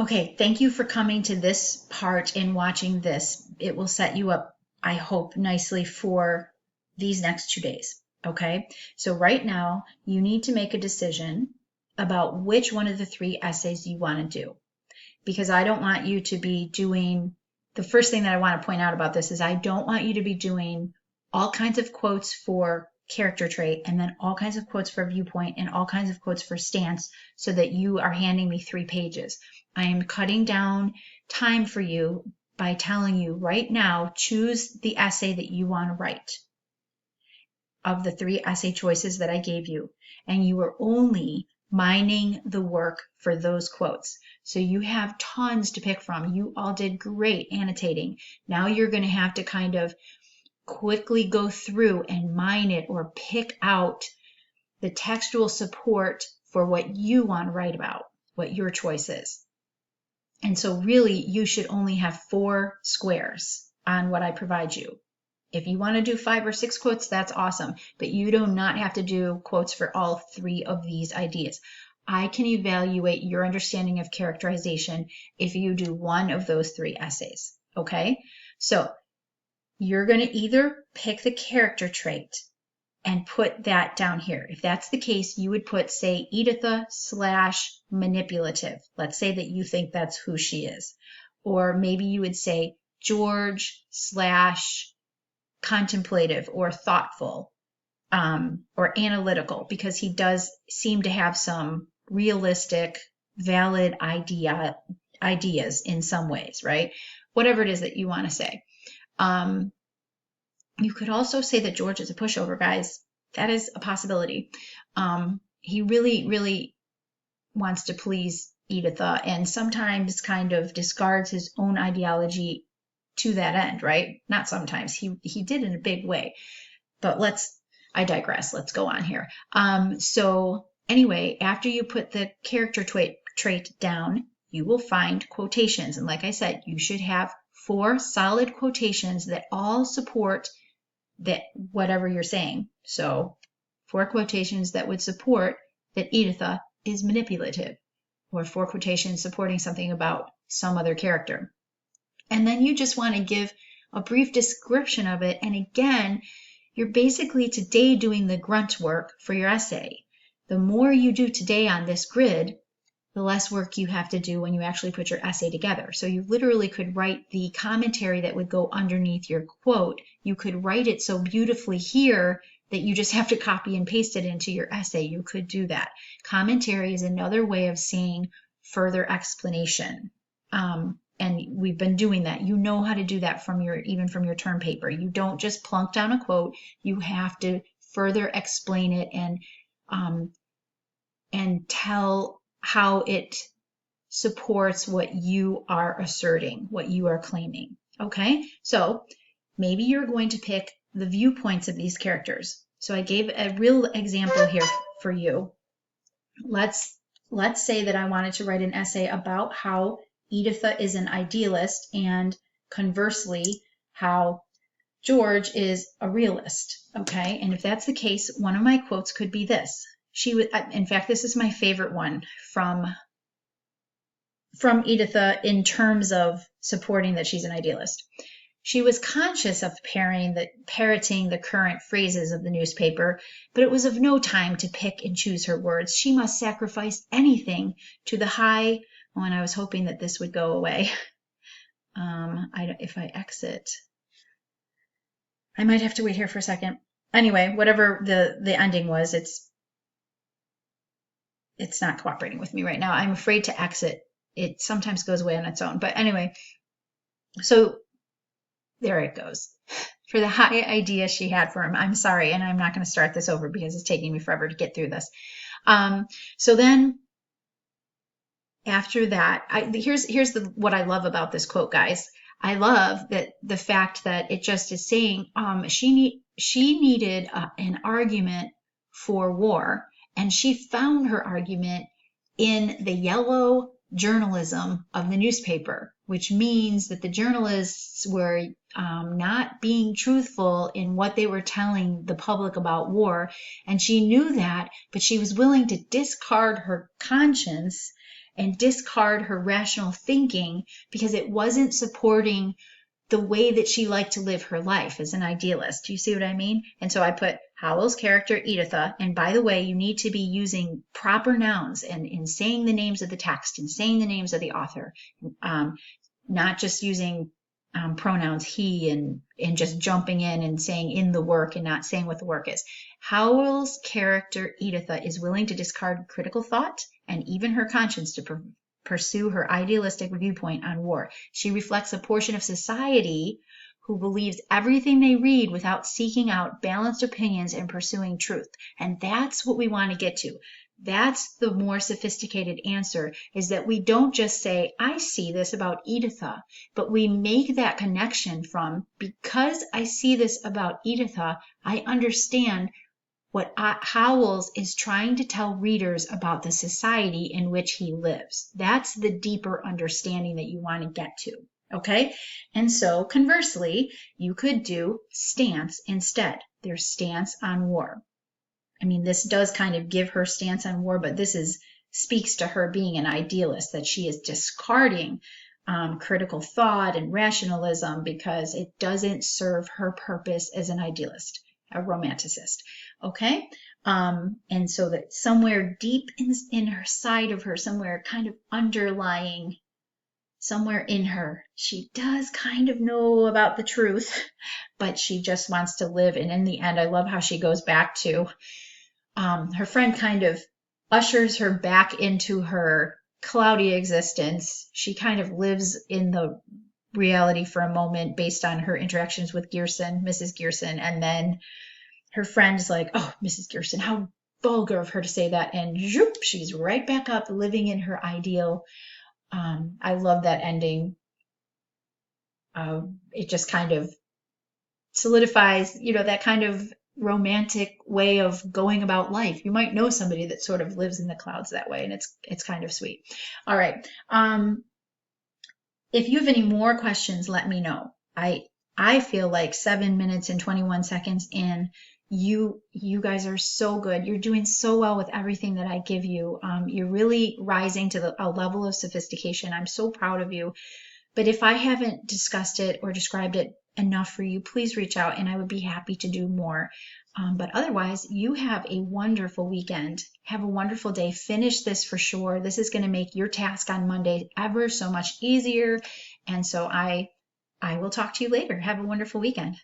Okay, thank you for coming to this part and watching this. It will set you up, I hope, nicely for these next 2 days. Okay, so right now you need to make a decision about which one of the 3 essays you want to do, because I don't want you to be doing, the first thing that I want to point out about this is I don't want you to be doing all kinds of quotes for character trait and then all kinds of quotes for viewpoint and all kinds of quotes for stance so that you are handing me 3 pages. I am cutting down time for you by telling you right now, choose the essay that you want to write of the 3 essay choices that I gave you. And you are only mining the work for those quotes. So you have tons to pick from. You all did great annotating. Now you're going to have to kind of quickly go through and mine it or pick out the textual support for what you want to write about, what your choice is. And so really you should only have 4 squares on what I provide you. If you want to do 5 or 6 quotes, that's awesome, but you do not have to do quotes for all 3 of these ideas. I can evaluate your understanding of characterization if you do one of those 3 essays, okay? So you're going to either pick the character trait and put that down here. If that's the case, you would put, say, Editha / manipulative. Let's say that you think that's who she is. Or maybe you would say George / contemplative or thoughtful, or analytical, because he does seem to have some realistic, valid ideas in some ways, right? Whatever it is that you want to say. You could also say that George is a pushover, guys. That is a possibility. He really, really wants to please Editha and sometimes kind of discards his own ideology to that end, right? Not sometimes. He did in a big way. But I digress. Let's go on here. So anyway, after you put the character trait down, you will find quotations. And like I said, you should have 4 solid quotations that all support that whatever you're saying. So 4 quotations that would support that Editha is manipulative, or 4 quotations supporting something about some other character. And then you just want to give a brief description of it. And again, you're basically today doing the grunt work for your essay. The more you do today on this grid, the less work you have to do when you actually put your essay together. So you literally could write the commentary that would go underneath your quote. You could write it so beautifully here that you just have to copy and paste it into your essay. You could do that. Commentary is another way of saying further explanation. And we've been doing that. You know how to do that even from your term paper. You don't just plunk down a quote. You have to further explain it and tell how it supports what you are asserting, what you are claiming. Okay, so maybe you're going to pick the viewpoints of these characters. So I gave a real example here for you. Let's say that I wanted to write an essay about how Editha is an idealist and conversely how George is a realist. Okay, and if that's the case, one of my quotes could be this. In fact, this is my favorite one from Editha in terms of supporting that she's an idealist. She was conscious of parroting the current phrases of the newspaper, but it was of no time to pick and choose her words. She must sacrifice anything to the high. Oh, and I was hoping that this would go away. If I exit, I might have to wait here for a second. Anyway, whatever the ending was, it's not cooperating with me right now. I'm afraid to exit. It sometimes goes away on its own. But anyway, so there it goes. For the high idea she had for him. I'm sorry, and I'm not going to start this over because it's taking me forever to get through this. So then after that, here's what I love about this quote, guys. I love that the fact that it just is saying she needed an argument for war. And she found her argument in the yellow journalism of the newspaper, which means that the journalists were not being truthful in what they were telling the public about war. And she knew that, but she was willing to discard her conscience and discard her rational thinking because it wasn't supporting the way that she liked to live her life as an idealist. Do you see what I mean? And so I put Howell's character, Editha, and by the way, you need to be using proper nouns and saying the names of the text and saying the names of the author, not just using pronouns he and just jumping in and saying in the work and not saying what the work is. Howell's character, Editha, is willing to discard critical thought and even her conscience to pursue her idealistic viewpoint on war. She reflects a portion of society who believes everything they read without seeking out balanced opinions and pursuing truth. And that's what we want to get to. That's the more sophisticated answer, is that we don't just say, I see this about Editha, but we make that connection from, because I see this about Editha, I understand what Howells is trying to tell readers about the society in which he lives. That's the deeper understanding that you want to get to. Okay? And so conversely, you could do stance instead. Their stance on war. I mean, this does kind of give her stance on war, but this speaks to her being an idealist, that she is discarding critical thought and rationalism because it doesn't serve her purpose as an idealist, a romanticist. Okay? And so that somewhere deep in her side of her, somewhere kind of underlying, somewhere in her, she does kind of know about the truth, but she just wants to live. And in the end, I love how she goes back to her friend kind of ushers her back into her cloudy existence. She kind of lives in the reality for a moment based on her interactions with Gearson, Mrs. Gearson, and then her friend's like, oh, Mrs. Gearson, how vulgar of her to say that, and zoop, she's right back up living in her ideal. I love that ending. It just kind of solidifies, that kind of romantic way of going about life. You might know somebody that sort of lives in the clouds that way, and it's kind of sweet. All right. If you have any more questions, let me know. I feel like 7 minutes and 21 seconds in, you guys are so good. You're doing so well with everything that I give you. You're really rising to a level of sophistication. I'm so proud of you. But if I haven't discussed it or described it enough for you, please reach out and I would be happy to do more. But otherwise, you have a wonderful weekend. Have a wonderful day. Finish this for sure. This is going to make your task on Monday ever so much easier. And so I will talk to you later. Have a wonderful weekend.